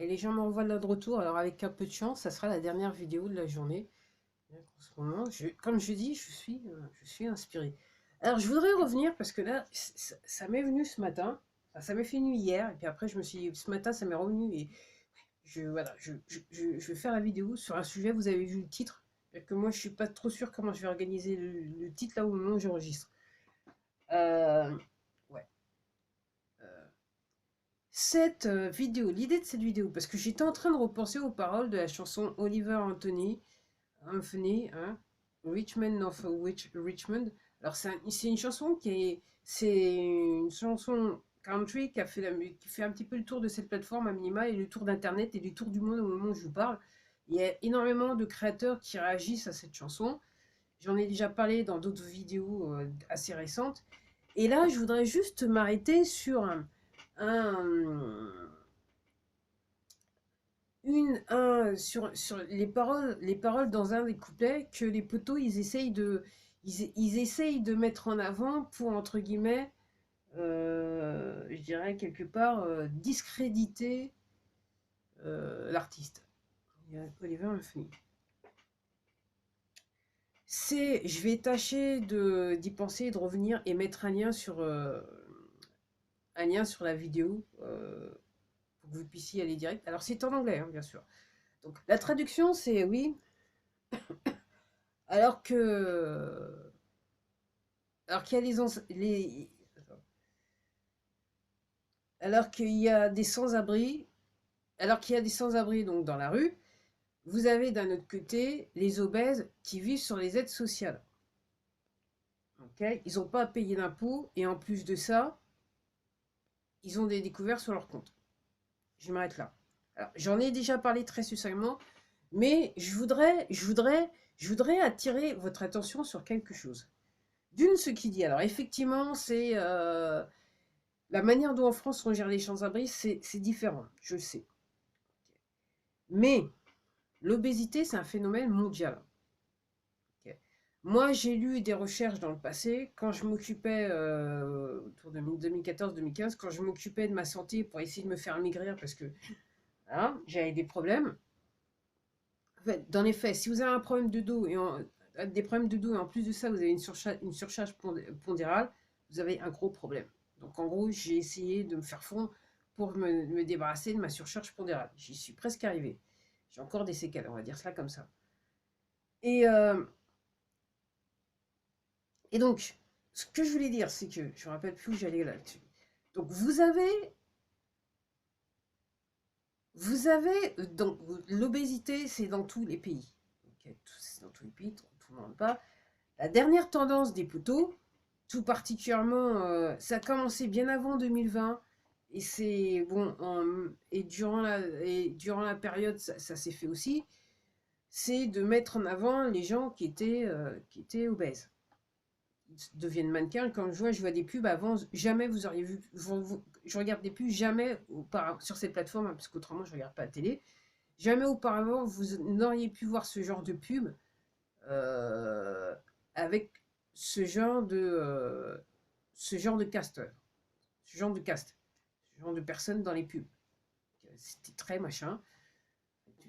Et les gens m'envoient de retour. Alors avec un peu de chance, ça sera la dernière vidéo de la journée. En ce moment, comme je dis, je suis inspirée. Alors je voudrais revenir parce que là, ça m'est venu ce matin. Enfin, ça m'est venu hier. Et puis après, je me suis dit, ce matin, ça m'est revenu. Et voilà, je vais faire la vidéo sur un sujet. Vous avez vu le titre. Et que moi, je suis pas trop sûre comment je vais organiser le titre là au moment où j'enregistre. Euh, ouais. Euh, Cette vidéo, l'idée de cette vidéo, parce que j'étais en train de repenser aux paroles de la chanson Oliver Anthony, hein, Richmond of Richmond. Alors c'est une chanson c'est une chanson country qui fait un petit peu le tour de cette plateforme à minima et le tour d'internet et du tour du monde au moment où je vous parle. Il y a énormément de créateurs qui réagissent à cette chanson. J'en ai déjà parlé dans d'autres vidéos assez récentes. Et là, je voudrais juste m'arrêter sur un, sur les paroles dans un des couplets que les poteaux ils essayent de mettre en avant pour entre guillemets, je dirais quelque part discréditer l'artiste. Il y a Oliver Anthony. Je vais tâcher d'y penser, de revenir et mettre un lien sur la vidéo pour que vous puissiez aller direct. Alors c'est en anglais, hein, bien sûr. Donc la traduction, c'est oui, alors que alors qu'il y a alors qu'il y a des sans-abri, alors qu'il y a des sans-abri donc dans la rue, vous avez d'un autre côté les obèses qui vivent sur les aides sociales. Okay, ils n'ont pas à payer d'impôts et en plus de ça, ils ont des découvertes sur leur compte. Je m'arrête là. Alors, j'en ai déjà parlé très succinctement, mais je voudrais attirer votre attention sur quelque chose. D'une, ce qu'il dit. Alors, effectivement, c'est la manière dont en France on gère les sans-abri, c'est différent, je sais. Mais l'obésité, c'est un phénomène mondial. Okay. Moi, j'ai lu des recherches dans le passé, quand je m'occupais, autour de 2014-2015, quand je m'occupais de ma santé pour essayer de me faire maigrir parce que hein, j'avais des problèmes. En fait, dans les faits, si vous avez un problème de dos des problèmes de dos et en plus de ça, vous avez une surcharge pondérale, vous avez un gros problème. Donc en gros, j'ai essayé de me faire fondre pour me débarrasser de ma surcharge pondérale. J'y suis presque arrivé. J'ai encore des séquelles, on va dire cela comme ça. Et, euh, et donc, ce que je voulais dire, c'est que je ne me rappelle plus où j'allais là-dessus. Donc vous avez donc l'obésité, c'est dans tous les pays. Okay, c'est dans tous les pays, tout le monde pas. La dernière tendance des poteaux, tout particulièrement, ça a commencé bien avant 2020 et c'est bon et durant la période ça s'est fait aussi, c'est de mettre en avant les gens qui étaient obèses. Ils deviennent mannequins. Quand je vois des pubs avant, jamais vous auriez vu. Je regarde des pubs jamais sur ces plateformes, hein, parce qu'autrement je regarde pas la télé. Jamais auparavant vous n'auriez pu voir ce genre de pub euh, avec ce genre de casteur, ce genre de caste, ce genre de personnes dans les pubs. C'était très machin,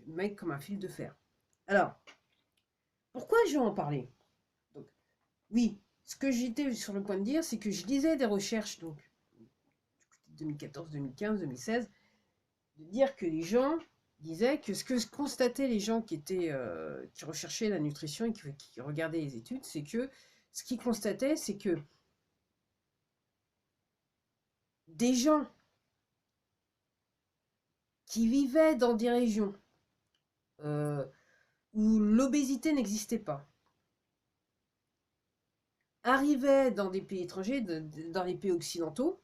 du mec comme un fil de fer. Alors, pourquoi je vais en parler? Donc, oui, ce que j'étais sur le point de dire, c'est que je lisais des recherches, donc 2014, 2015, 2016, de dire que les gens disaient que ce que constataient les gens qui recherchaient la nutrition et qui regardaient les études, c'est que ce qu'ils constataient, c'est que des gens qui vivaient dans des régions euh, où l'obésité n'existait pas, arrivaient dans des pays étrangers, dans les pays occidentaux,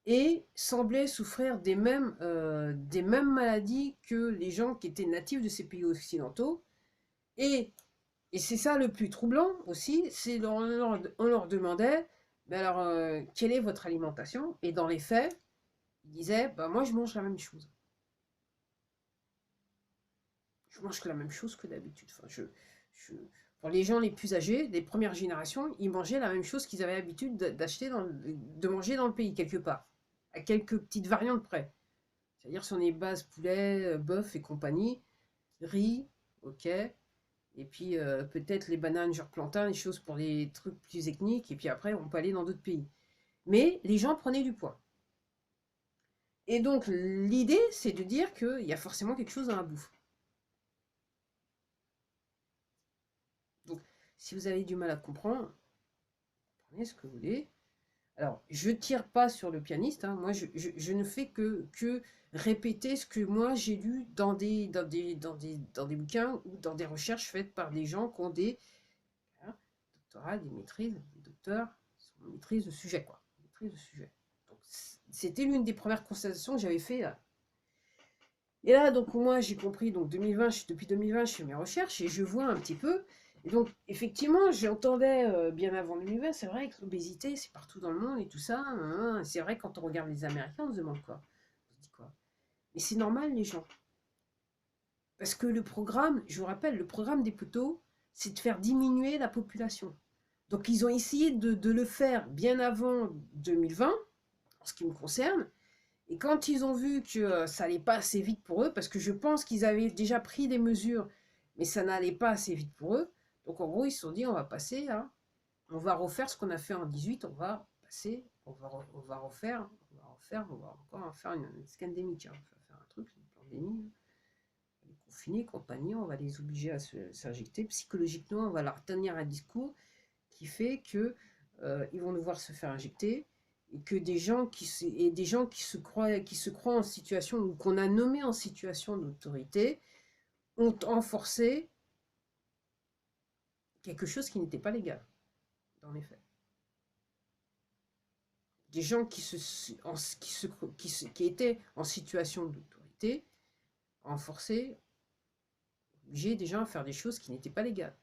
et semblaient souffrir des mêmes maladies que les gens qui étaient natifs de ces pays occidentaux. Et, et c'est ça le plus troublant aussi, c'est on leur demandait, mais alors, quelle est votre alimentation? Et dans les faits, ils disaient, bah, moi je mange la même chose. Je mange la même chose que d'habitude. Enfin, pour les gens les plus âgés, les premières générations, ils mangeaient la même chose qu'ils avaient l'habitude de manger dans le pays, quelque part, à quelques petites variantes près. C'est-à-dire si on est base poulet, bœuf et compagnie, riz, ok. Et puis peut-être les bananes, genre plantain, les choses pour les trucs plus ethniques. Et puis après, on peut aller dans d'autres pays. Mais les gens prenaient du poids. Et donc l'idée, c'est de dire qu'il y a forcément quelque chose dans la bouffe. Donc si vous avez du mal à comprendre, prenez ce que vous voulez. Alors, je tire pas sur le pianiste, hein. Moi, je ne fais que répéter ce que moi j'ai lu dans des bouquins ou dans des recherches faites par des gens qui ont des hein, doctorats, des maîtrises, des docteurs, qui maîtrisent le sujet, quoi. Maîtrise le sujet. Donc, c'était l'une des premières constatations que j'avais fait là. Et là, donc moi, j'ai compris, donc 2020, depuis 2020, je fais mes recherches et je vois un petit peu. Et donc, effectivement, j'entendais bien avant 2020, c'est vrai que l'obésité, c'est partout dans le monde et tout ça. Hein. C'est vrai, quand on regarde les Américains, on se demande quoi. On se dit quoi. Mais c'est normal, les gens. Parce que le programme, je vous rappelle, le programme des poteaux, c'est de faire diminuer la population. Donc, ils ont essayé de le faire bien avant 2020, en ce qui me concerne. Et quand ils ont vu que ça n'allait pas assez vite pour eux, parce que je pense qu'ils avaient déjà pris des mesures, mais ça n'allait pas assez vite pour eux, donc en gros ils se sont dit on va passer là, on va refaire ce qu'on a fait en 18, on va passer, on va encore faire une scandémique, hein. On va faire un truc, une pandémie, les confinés, compagnie, on va les obliger à s'injecter, psychologiquement on va leur tenir un discours qui fait que ils vont devoir se faire injecter et que des gens qui se croient en situation ou qu'on a nommé en situation d'autorité ont enforcé quelque chose qui n'était pas légal dans les faits. Des gens qui étaient en situation d'autorité ont forcé, obligé des gens à faire des choses qui n'étaient pas légales.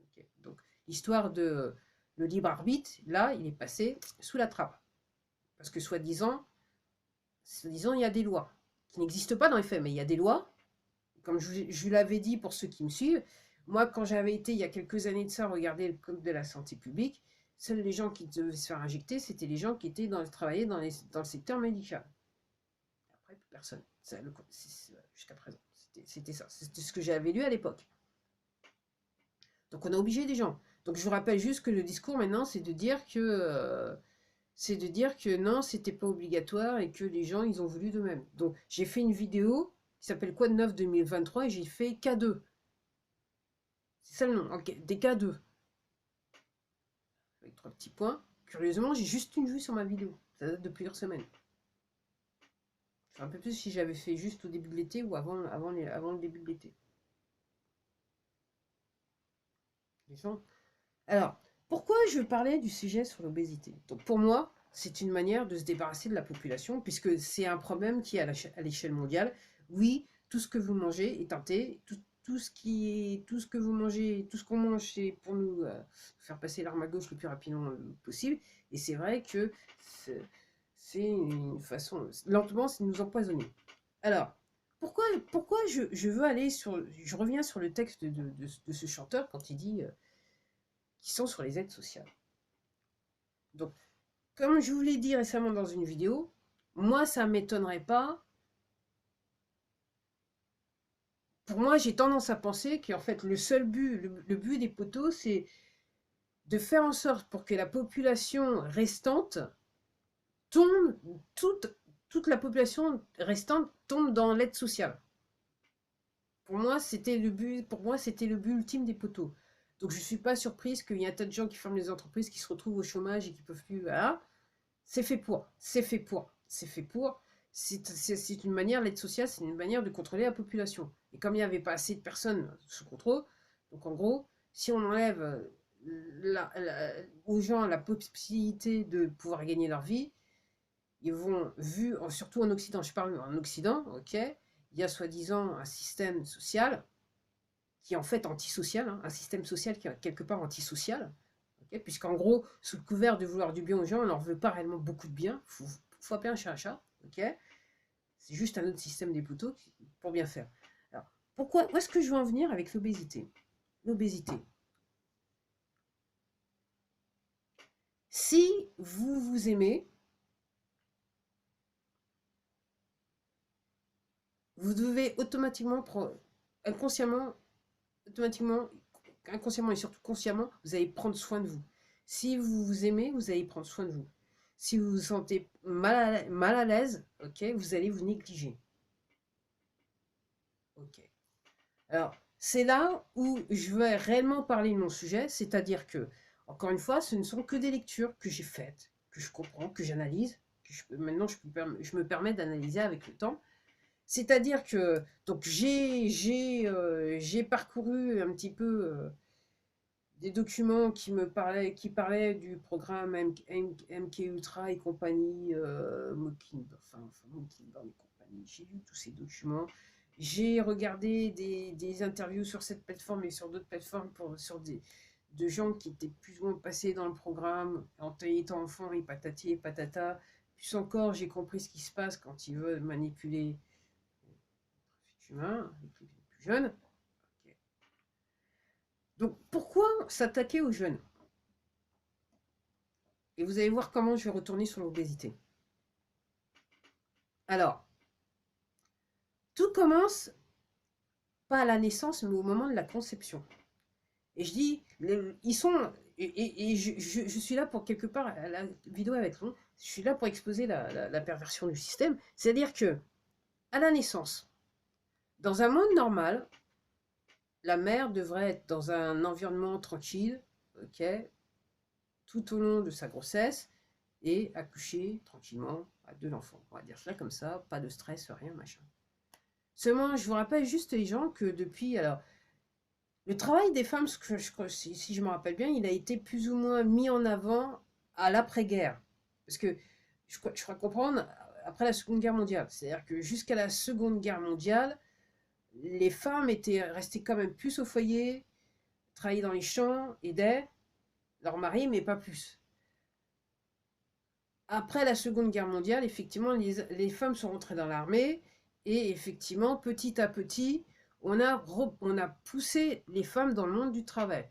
Okay. Donc l'histoire de le libre arbitre, là, il est passé sous la trappe. Parce que soi-disant, il y a des lois qui n'existent pas dans les faits, mais il y a des lois. Comme je l'avais dit pour ceux qui me suivent, moi, quand j'avais été il y a quelques années de ça regarder le code de la santé publique, seuls les gens qui devaient se faire injecter, c'était les gens qui étaient travaillaient dans le secteur médical. Après, plus personne. Jusqu'à présent. C'était ça. C'était ce que j'avais lu à l'époque. Donc on a obligé des gens. Donc je vous rappelle juste que le discours maintenant, c'est de dire que non, c'était pas obligatoire et que les gens, ils ont voulu d'eux-mêmes. Donc, j'ai fait une vidéo qui s'appelle Quoi de neuf 2023 et j'ai fait K2. C'est ça le nom, okay, des K2. Avec 3 petits points. Curieusement, j'ai juste une vue sur ma vidéo. Ça date de plusieurs semaines. Enfin, un peu plus si j'avais fait juste au début de l'été ou avant le début de l'été. Les gens. Alors, pourquoi je parlais du sujet sur l'obésité? Donc, pour moi, c'est une manière de se débarrasser de la population, puisque c'est un problème qui est à l'échelle mondiale. Oui, tout ce que vous mangez est teinté, tout ce que vous mangez, tout ce qu'on mange, c'est pour nous faire passer l'arme à gauche le plus rapidement possible. Et c'est vrai que c'est une façon, lentement, c'est de nous empoisonner. Alors, pourquoi je veux aller sur, je reviens sur le texte de ce chanteur quand il dit qui sont sur les aides sociales. Donc, comme je vous l'ai dit récemment dans une vidéo, moi, ça ne m'étonnerait pas. Pour moi, j'ai tendance à penser qu'en fait, le seul but, le but des poteaux, c'est de faire en sorte pour que la population restante tombe, toute la population restante tombe dans l'aide sociale. Pour moi, c'était le but ultime des poteaux. Donc, je ne suis pas surprise qu'il y ait un tas de gens qui ferment les entreprises, qui se retrouvent au chômage et qui ne peuvent plus. Voilà. C'est fait pour. C'est fait pour. C'est fait pour. C'est une manière, l'aide sociale, c'est une manière de contrôler la population. Et comme il n'y avait pas assez de personnes sous contrôle, donc en gros, si on enlève aux gens la possibilité de pouvoir gagner leur vie, ils vont, surtout en Occident, je parle en Occident, ok, il y a soi-disant un système social qui est en fait antisocial, hein, un système social qui est quelque part antisocial, okay, puisqu'en gros, sous le couvert de vouloir du bien aux gens, on leur veut pas réellement beaucoup de bien, faut appeler un chat, ok. C'est juste un autre système des poteaux pour bien faire. Alors, où est-ce que je veux en venir avec l'obésité? L'obésité. Si vous vous aimez, vous devez automatiquement, inconsciemment, inconsciemment et surtout consciemment, vous allez prendre soin de vous. Si vous vous aimez, vous allez prendre soin de vous. Si vous vous sentez mal à l'aise, ok, vous allez vous négliger. Ok. Alors, c'est là où je vais réellement parler de mon sujet, c'est-à-dire que, encore une fois, ce ne sont que des lectures que j'ai faites, que je comprends, que j'analyse, maintenant je me permets d'analyser avec le temps. C'est-à-dire que donc j'ai parcouru un petit peu des documents qui parlaient du programme MK Ultra et compagnie, Mockingbird et compagnie. J'ai lu tous ces documents. J'ai regardé des interviews sur cette plateforme et sur d'autres plateformes de gens qui étaient plus ou moins passés dans le programme en étant enfant et patati et patata. Plus encore, j'ai compris ce qui se passe quand ils veulent manipuler les humains, les plus jeunes. Okay. Donc pourquoi s'attaquer aux jeunes? Et vous allez voir comment je vais retourner sur l'obésité. Alors, tout commence pas à la naissance, mais au moment de la conception. Et je dis, ils sont... Et je suis là pour quelque part, la vidéo va être longue, je suis là pour exposer la perversion du système. C'est-à-dire que, à la naissance, dans un monde normal, la mère devrait être dans un environnement tranquille, ok, tout au long de sa grossesse, et accoucher tranquillement de l'enfant. On va dire cela comme ça, pas de stress, rien, machin. Seulement, je vous rappelle juste les gens que depuis, alors, le travail des femmes, si je me rappelle bien, il a été plus ou moins mis en avant à l'après-guerre. Parce que je crois comprendre, après la Seconde Guerre mondiale. C'est-à-dire que jusqu'à la Seconde Guerre mondiale, les femmes étaient restées quand même plus au foyer, travaillaient dans les champs, aidaient leur mari, mais pas plus. Après la Seconde Guerre mondiale, effectivement, les femmes sont rentrées dans l'armée et effectivement, petit à petit, on a poussé les femmes dans le monde du travail.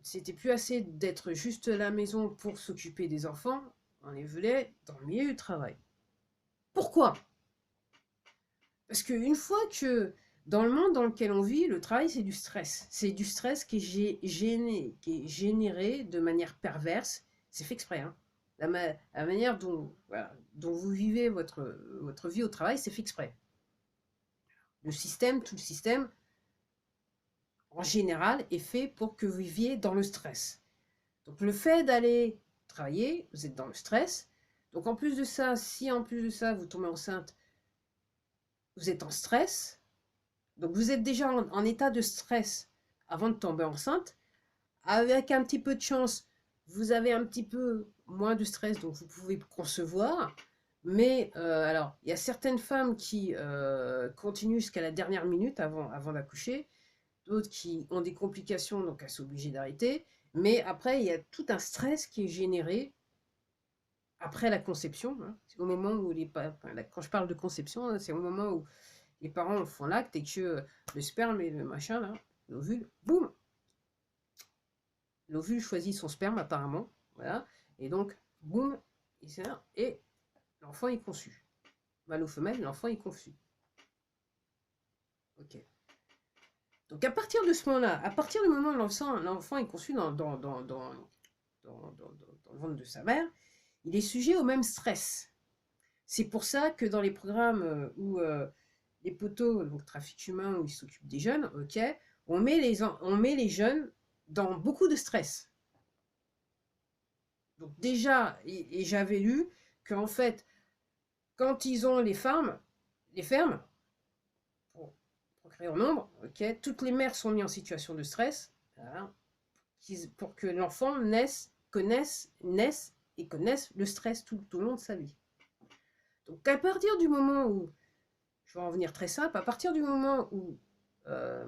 C'était plus assez d'être juste à la maison pour s'occuper des enfants, on les voulait dans le milieu du travail. Pourquoi? Parce qu'une fois que dans le monde dans lequel on vit, le travail c'est du stress. C'est du stress qui est généré de manière perverse. C'est fait exprès, hein. La manière dont, voilà, dont vous vivez votre vie au travail, c'est fait exprès. Le système, tout le système, en général, est fait pour que vous viviez dans le stress. Donc le fait d'aller travailler, vous êtes dans le stress. Donc en plus de ça, si en plus de ça, vous tombez enceinte, vous êtes en stress. Donc vous êtes déjà en état de stress avant de tomber enceinte. Avec un petit peu de chance, vous avez un petit peu moins de stress, donc vous pouvez concevoir. Mais alors, il y a certaines femmes qui continuent jusqu'à la dernière minute avant d'accoucher, d'autres qui ont des complications, donc elles sont obligées d'arrêter. Mais après, il y a tout un stress qui est généré après la conception. Hein. C'est au moment où quand je parle de conception, hein, c'est au moment où les parents font l'acte et que le sperme et le machin, là, l'ovule, boum, l'ovule choisit son sperme apparemment, voilà, et donc, boum, et l'enfant est conçu. Mâle ou femelle, l'enfant est conçu. Ok. Donc à partir de ce moment-là, à partir du moment où l'enfant est conçu dans le ventre de sa mère, il est sujet au même stress. C'est pour ça que dans les programmes où les poteaux, donc trafic humain, où ils s'occupent des jeunes, ok, on met les jeunes dans beaucoup de stress. Donc déjà, et j'avais lu qu'en fait, quand ils ont les fermes, pour procréer en nombre, ok, toutes les mères sont mises en situation de stress, voilà, pour que l'enfant naisse et connaisse le stress tout au long de sa vie. Donc à partir du moment où, je vais en venir très simple, à partir du moment où la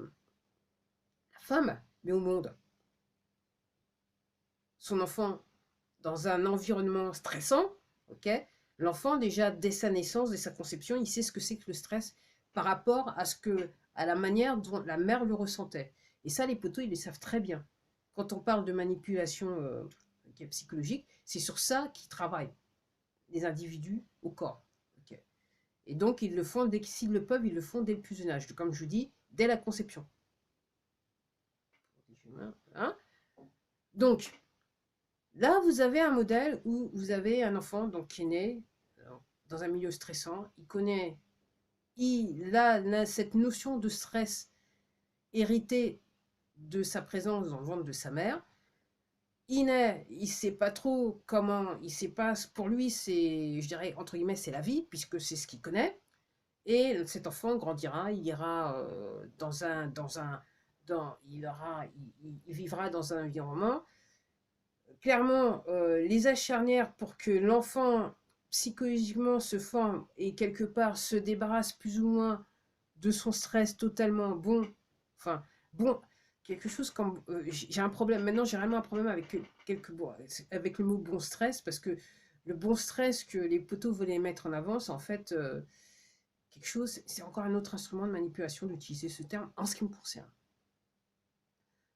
femme met au monde son enfant dans un environnement stressant, ok, l'enfant déjà dès sa naissance, dès sa conception, il sait ce que c'est que le stress par rapport à la manière dont la mère le ressentait. Et ça, les poteaux, ils le savent très bien. Quand on parle de manipulation psychologique, c'est sur ça qu'ils travaillent, les individus au corps. Okay. Et donc, ils le font, dès s'ils le peuvent, ils le font dès le plus jeune âge. Comme je vous dis, dès la conception. Hein. Donc, là, vous avez un modèle où vous avez un enfant donc, qui est né dans un milieu stressant. Il a cette notion de stress héritée de sa présence dans le ventre de sa mère. Il naît, il ne sait pas trop comment, il sait pas, pour lui, c'est, je dirais, entre guillemets, c'est la vie, puisque c'est ce qu'il connaît. Et cet enfant grandira, il ira il vivra dans un environnement. Clairement, les âges charnières pour que l'enfant psychologiquement se forme et quelque part se débarrasse plus ou moins de son stress totalement bon, enfin bon, quelque chose comme j'ai un problème maintenant, j'ai vraiment un problème avec avec le mot bon stress parce que le bon stress que les poteaux voulaient mettre en avant, c'est en fait quelque chose, c'est encore un autre instrument de manipulation d'utiliser ce terme en ce qui me concerne.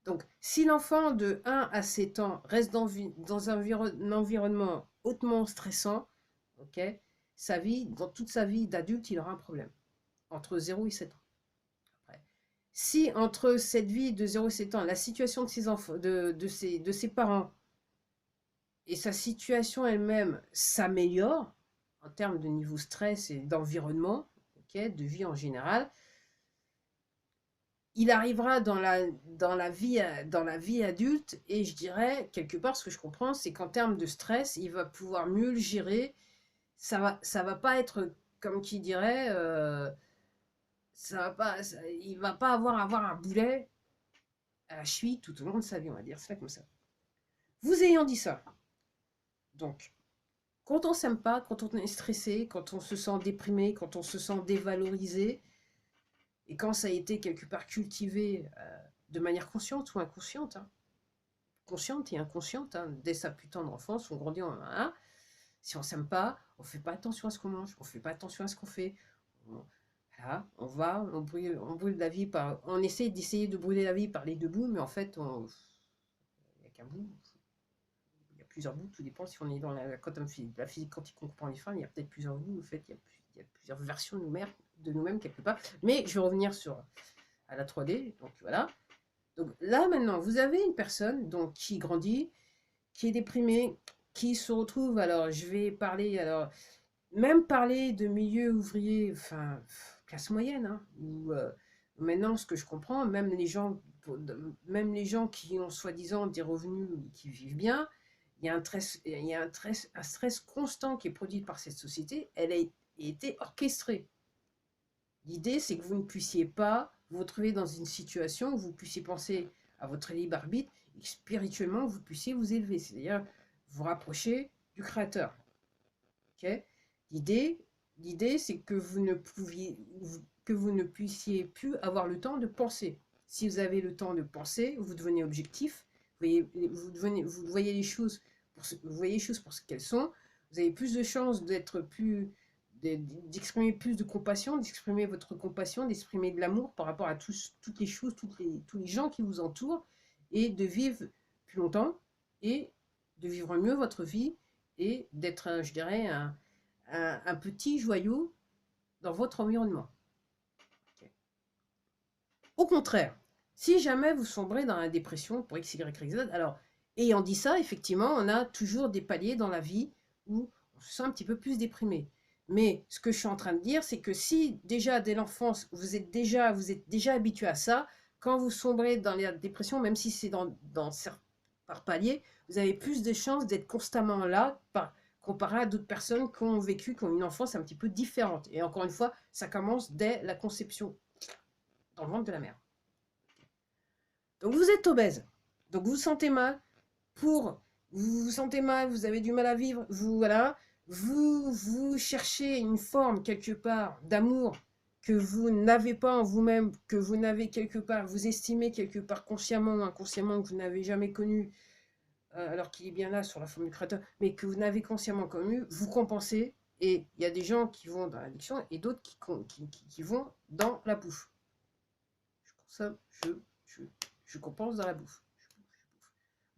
Donc, si l'enfant de 1 à 7 ans reste dans un environnement hautement stressant, ok, dans toute sa vie d'adulte, il aura un problème. Entre 0 et 7 ans. Après. Si entre cette vie de 0 et 7 ans, la situation de ses enfants, de ses parents et sa situation elle-même s'améliore en termes de niveau stress et d'environnement, ok, de vie en général, il arrivera dans la vie adulte et je dirais, quelque part, ce que je comprends, c'est qu'en termes de stress, il va pouvoir mieux le gérer. Ça va pas être, comme qui dirait, il va pas avoir un boulet à la cheville tout au long de sa vie, on va dire ça comme ça. Vous ayant dit ça, donc, quand on s'aime pas, quand on est stressé, quand on se sent déprimé, quand on se sent dévalorisé, et quand ça a été quelque part cultivé de manière consciente ou inconsciente, hein, consciente et inconsciente, hein, dès sa plus tendre enfance, on grandit en un. Si on ne s'aime pas, on ne fait pas attention à ce qu'on mange, on ne fait pas attention à ce qu'on fait. Voilà, on brûle la vie on essaie d'essayer de brûler la vie par les deux bouts, mais en fait, il n'y a qu'un bout. Il y a plusieurs bouts, tout dépend si on est dans la physique quantique qu'on comprend les fins, il y a peut-être plusieurs bouts, en fait, il y a plusieurs versions de nous-mêmes quelque part. Mais je vais revenir à la 3D, donc voilà. Donc là maintenant, vous avez une personne donc, qui grandit, qui est déprimée, qui se retrouve, alors je vais parler, alors même parler de milieu ouvrier, enfin, classe moyenne, hein, où maintenant ce que je comprends, même les gens qui ont soi-disant des revenus, qui vivent bien, il y a un stress constant qui est produit par cette société, elle a été orchestrée. L'idée, c'est que vous ne puissiez pas vous retrouver dans une situation où vous puissiez penser à votre libre arbitre et que spirituellement, vous puissiez vous élever, c'est-à-dire vous rapprocher du Créateur. Okay. L'idée, c'est que vous ne puissiez plus avoir le temps de penser. Si vous avez le temps de penser, vous devenez objectif, vous voyez les choses pour ce qu'elles sont, vous avez plus de chances d'exprimer plus de compassion, d'exprimer votre compassion, d'exprimer de l'amour par rapport à toutes les choses, tous les gens qui vous entourent, et de vivre plus longtemps, et de vivre mieux votre vie, et d'être, je dirais, un petit joyau dans votre environnement. Okay. Au contraire, si jamais vous sombrez dans la dépression pour X, Y, Z, alors, ayant dit ça, effectivement, on a toujours des paliers dans la vie où on se sent un petit peu plus déprimé. Mais ce que je suis en train de dire, c'est que si déjà dès l'enfance, vous êtes déjà habitué à ça, quand vous sombrez dans la dépression, même si c'est par palier, vous avez plus de chances d'être constamment là, comparé à d'autres personnes qui ont une enfance un petit peu différente. Et encore une fois, ça commence dès la conception, dans le ventre de la mère. Donc vous êtes obèse, donc vous vous sentez mal, vous avez du mal à vivre, vous cherchez une forme quelque part d'amour que vous n'avez pas en vous-même, que vous n'avez quelque part, vous estimez quelque part consciemment ou inconsciemment que vous n'avez jamais connu, alors qu'il est bien là sur la forme du Créateur, mais que vous n'avez consciemment connu, vous compensez, et il y a des gens qui vont dans l'addiction et d'autres qui vont dans la bouffe. Je compense dans la bouffe.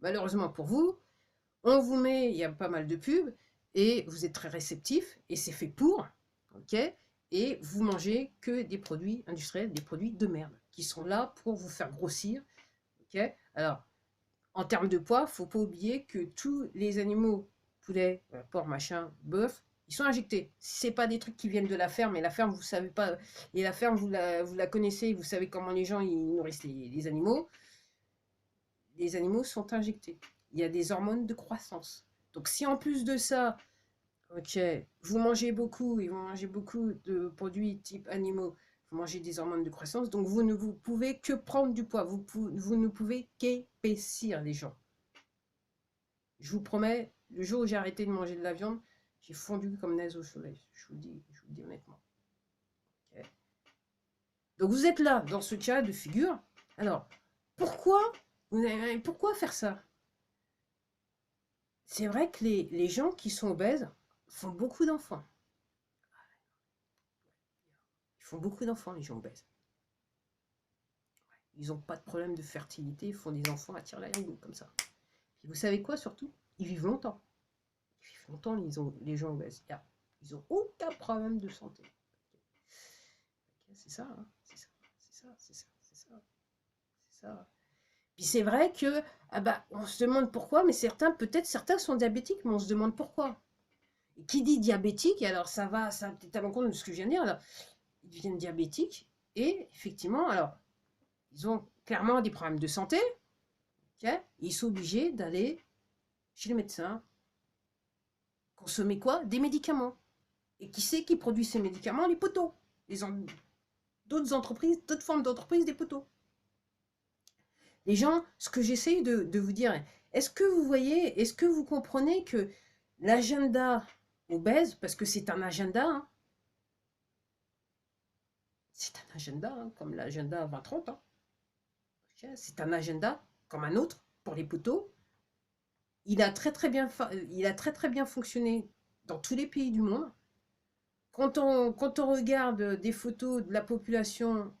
Malheureusement pour vous, on vous met, il y a pas mal de pubs, et vous êtes très réceptif, et c'est fait pour, ok. et vous mangez que des produits industriels, des produits de merde, qui sont là pour vous faire grossir. Ok. Alors, en termes de poids, faut pas oublier que tous les animaux, poulet, porc, machin, bœuf, ils sont injectés. Si c'est pas des trucs qui viennent de la ferme, et la ferme, vous savez pas, et la ferme, vous la connaissez, vous savez comment les gens ils nourrissent les animaux sont injectés. Il y a des hormones de croissance. Donc si en plus de ça, ok, vous mangez beaucoup, et vous mangez beaucoup de produits type animaux, vous mangez des hormones de croissance, donc vous ne vous pouvez que prendre du poids, vous ne pouvez qu'épaissir les gens. Je vous promets, le jour où j'ai arrêté de manger de la viande, j'ai fondu comme neige au soleil. Je vous le dis honnêtement. Okay. Donc vous êtes là, dans ce cas de figure. Alors, pourquoi faire ça? C'est vrai que les gens qui sont obèses font beaucoup d'enfants. Ils font beaucoup d'enfants, les gens obèses. Ils n'ont pas de problème de fertilité, ils font des enfants à tire-larigot, comme ça. Et vous savez quoi, surtout? Ils vivent longtemps. Ils vivent longtemps, les gens obèses. Ils n'ont aucun problème de santé. C'est ça, hein, c'est ça, c'est ça, c'est ça, c'est ça, c'est ça. Puis c'est vrai que, ah bah, on se demande pourquoi, mais peut-être certains sont diabétiques, mais on se demande pourquoi. Et qui dit diabétique, alors ça peut-être à l'encontre de ce que je viens de dire, alors, ils deviennent diabétiques, et effectivement, alors, ils ont clairement des problèmes de santé, okay, ils sont obligés d'aller chez le médecin, consommer quoi? Des médicaments. Et qui c'est qui produit ces médicaments? Les poteaux. D'autres entreprises, d'autres formes d'entreprises, des poteaux. Les gens, ce que j'essaye de vous dire, est-ce que vous voyez, est-ce que vous comprenez que l'agenda obèse, parce que c'est un agenda, hein, c'est un agenda, hein, comme l'agenda 2030, hein, c'est un agenda comme un autre pour les poteaux. Il a très très bien fonctionné dans tous les pays du monde. Quand on regarde des photos de la population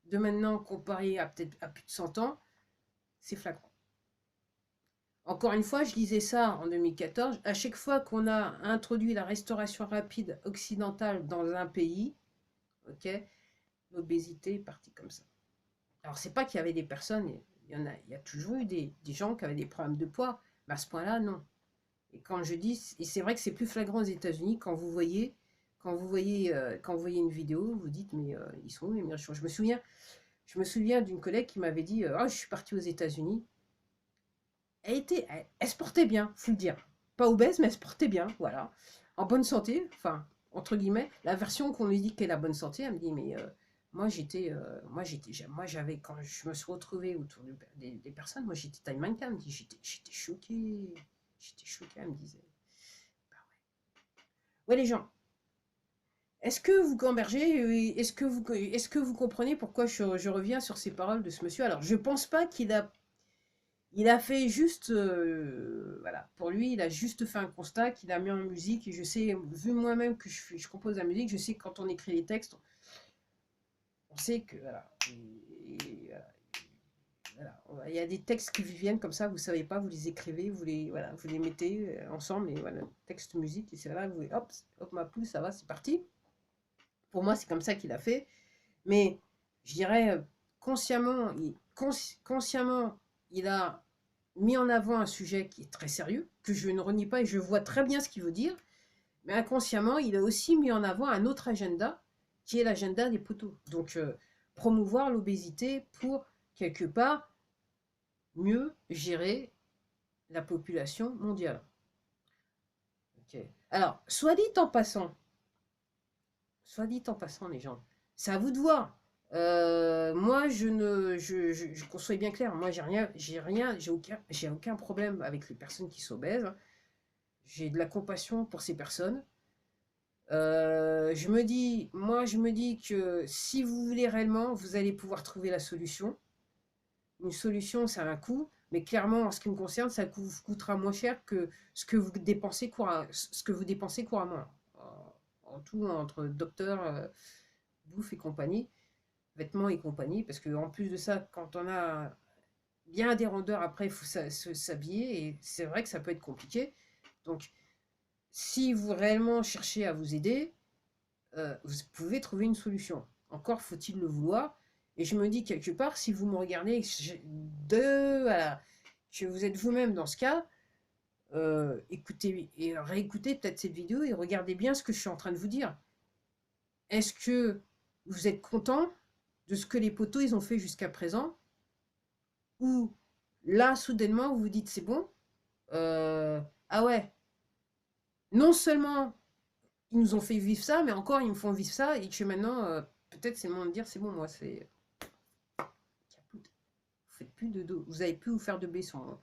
de maintenant comparée à peut-être à plus de 100 ans, c'est flagrant. Encore une fois, je lisais ça en 2014. À chaque fois qu'on a introduit la restauration rapide occidentale dans un pays, ok, l'obésité est partie comme ça. Alors, c'est pas qu'il y avait des personnes, il y a toujours eu des gens qui avaient des problèmes de poids, mais à ce point-là, non. Et quand je dis, et c'est vrai que c'est plus flagrant aux États-Unis, quand vous voyez une vidéo, vous dites, mais ils sont où les méchants? Je me souviens d'une collègue qui m'avait dit, oh, je suis partie aux États-Unis. Elle se portait bien, faut le dire. Pas obèse, mais elle se portait bien, voilà. En bonne santé, enfin, entre guillemets. La version qu'on lui dit qu'elle a bonne santé, elle me dit, mais moi j'avais, quand je me suis retrouvée autour des personnes, moi j'étais taille mannequin, elle me dit, j'étais choquée. J'étais choquée, elle me disait. Bah ouais, les gens, est-ce que vous gambergez, est-ce que vous comprenez pourquoi je reviens sur ces paroles de ce monsieur? Alors, je pense pas il a fait juste, voilà, pour lui, il a juste fait un constat qu'il a mis en musique. Et je sais, vu moi-même que je compose la musique, je sais que quand on écrit les textes, on sait que, voilà, voilà, il y a des textes qui viennent comme ça, vous savez pas, vous les écrivez, voilà, vous les mettez ensemble, et voilà, texte, musique, et c'est là, hop, hop, ma poule, ça va, c'est parti. Pour moi, c'est comme ça qu'il a fait. Mais, je dirais, consciemment, consciemment, il a mis en avant un sujet qui est très sérieux, que je ne renie pas et je vois très bien ce qu'il veut dire, mais inconsciemment, il a aussi mis en avant un autre agenda, qui est l'agenda des poteaux. Donc, promouvoir l'obésité pour, quelque part, mieux gérer la population mondiale. Okay. Alors, soit dit en passant, les gens, c'est à vous de voir. Moi, je conçois bien clair. Moi, j'ai aucun problème avec les personnes qui sont obèses. J'ai de la compassion pour ces personnes. Je me dis que si vous voulez réellement, vous allez pouvoir trouver la solution. Une solution, ça a un coût, mais clairement, en ce qui me concerne, ça vous coûtera moins cher que ce que vous dépensez couramment. En tout, entre docteur, bouffe et compagnie, vêtements et compagnie, parce qu'en plus de ça, quand on a bien des rondeurs, après, il faut s'habiller, et c'est vrai que ça peut être compliqué. Donc, si vous réellement cherchez à vous aider, vous pouvez trouver une solution. Encore faut-il le vouloir. Et je me dis quelque part, si vous me regardez voilà, que vous êtes vous-même dans ce cas, écoutez et réécoutez peut-être cette vidéo et regardez bien ce que je suis en train de vous dire. Est-ce que vous êtes content de ce que les poteaux ils ont fait jusqu'à présent? Ou là, soudainement, vous vous dites c'est bon, ah ouais, non seulement ils nous ont fait vivre ça, mais encore ils me font vivre ça, et que maintenant, peut-être c'est le moment de dire c'est bon, moi c'est. Vous faites plus de dos, vous avez plus vous faire de blé sur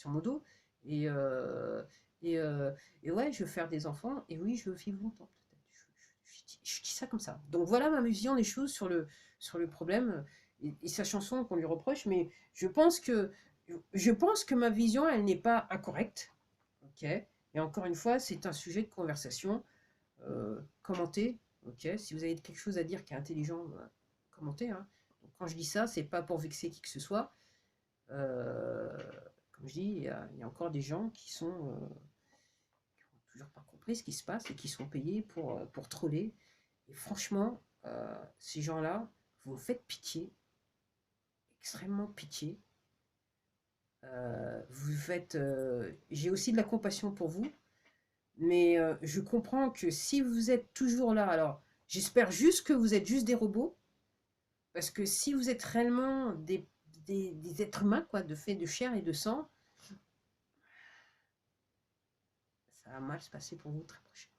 mon dos, et, et, euh, et ouais, je veux faire des enfants, et oui, je veux vivre longtemps. Je dis ça comme ça. Donc voilà ma vision des choses sur le problème et sa chanson qu'on lui reproche, mais je pense que ma vision, elle n'est pas incorrecte. Ok. Et encore une fois, c'est un sujet de conversation. Commentez. Ok. Si vous avez quelque chose à dire qui est intelligent, commentez. Hein. Donc, quand je dis ça, c'est pas pour vexer qui que ce soit. Comme je dis, il y a encore des gens qui sont qui n'ont toujours pas compris ce qui se passe et qui sont payés pour troller. Et franchement, ces gens-là, vous me faites pitié, extrêmement pitié. Vous faites. J'ai aussi de la compassion pour vous, mais je comprends que si vous êtes toujours là, alors j'espère juste que vous êtes juste des robots, parce que si vous êtes réellement des êtres humains, quoi, de fait de chair et de sang, ça va mal se passer pour vous très prochainement.